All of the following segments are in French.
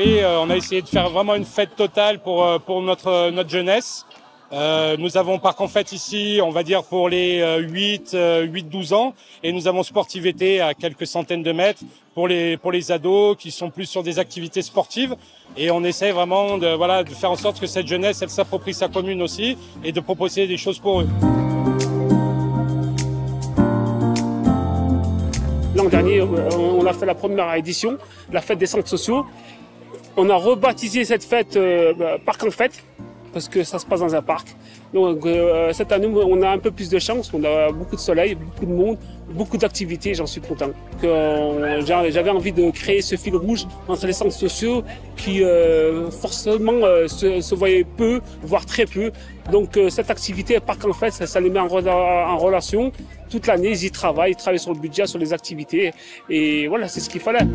Oui, on a essayé de faire vraiment une fête totale pour notre jeunesse. Nous avons parc en fête ici, on va dire pour les 8-12 ans, et nous avons sportivité à quelques centaines de mètres pour les ados qui sont plus sur des activités sportives. Et on essaie vraiment de faire en sorte que cette jeunesse, elle s'approprie sa commune aussi et de proposer des choses pour eux. L'an dernier, on a fait la première édition, la fête des centres sociaux. On a rebaptisé cette fête Parc en fête, parce que ça se passe dans un parc. Donc cette année, on a un peu plus de chance, on a beaucoup de soleil, beaucoup de monde, beaucoup d'activités, j'en suis content. J'avais envie de créer ce fil rouge entre les centres sociaux qui forcément se voyaient peu, voire très peu. Donc cette activité Parc en fête, ça les met en relation. Toute l'année, ils y travaillent sur le budget, sur les activités. Et voilà, c'est ce qu'il fallait.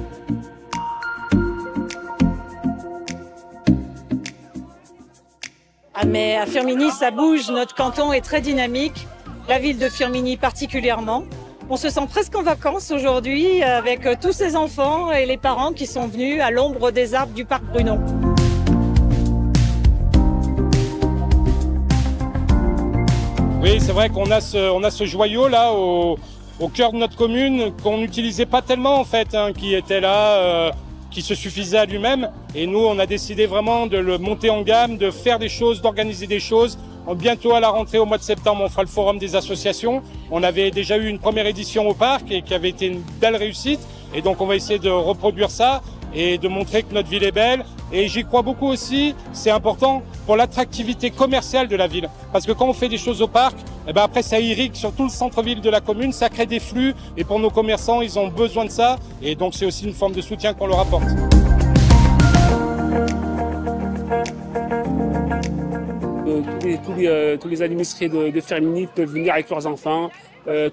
Ah mais à Firminy, ça bouge, notre canton est très dynamique, la ville de Firminy particulièrement. On se sent presque en vacances aujourd'hui avec tous ces enfants et les parents qui sont venus à l'ombre des arbres du parc Brunon. Oui, c'est vrai qu'on a ce joyau là au cœur de notre commune qu'on n'utilisait pas tellement en fait, qui était là, qui se suffisait à lui-même. Et nous, on a décidé vraiment de le monter en gamme, de faire des choses, d'organiser des choses. Bientôt à la rentrée au mois de septembre, on fera le forum des associations. On avait déjà eu une première édition au parc et qui avait été une belle réussite. Et donc on va essayer de reproduire ça et de montrer que notre ville est belle. Et j'y crois beaucoup aussi, c'est important pour l'attractivité commerciale de la ville. Parce que quand on fait des choses au parc, après ça irrigue sur tout le centre-ville de la commune, ça crée des flux. Et pour nos commerçants, ils ont besoin de ça. Et donc c'est aussi une forme de soutien qu'on leur apporte. Tous les administrés de Firminy peuvent venir avec leurs enfants.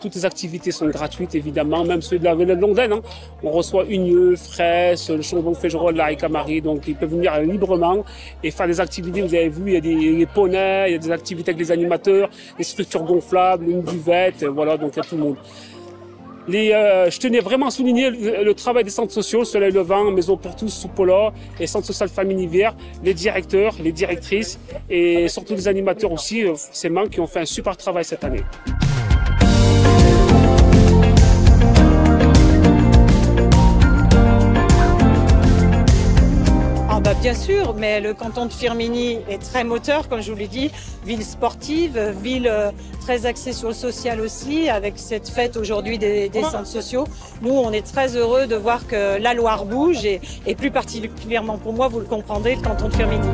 Toutes les activités sont gratuites, évidemment, même ceux de la Vallée de Londaine. On reçoit Unieux, Fraisse, le Chambon-Fégerolles, la Ricamarie, donc ils peuvent venir librement et faire des activités. Vous avez vu, il y a des poneys, il y a des activités avec les animateurs, des structures gonflables, une buvette, voilà, donc il y a tout le monde. Je tenais vraiment à souligner le travail des centres sociaux, Soleil Levant, Maison pour tous, Soupola, et Centre social Famille Vert, les directeurs, les directrices et surtout les animateurs aussi, forcément, qui ont fait un super travail cette année. Bien sûr, mais le canton de Firminy est très moteur, comme je vous l'ai dit, ville sportive, ville très axée sur le social aussi, avec cette fête aujourd'hui des centres sociaux. Nous, on est très heureux de voir que la Loire bouge et plus particulièrement pour moi, vous le comprendrez, le canton de Firminy.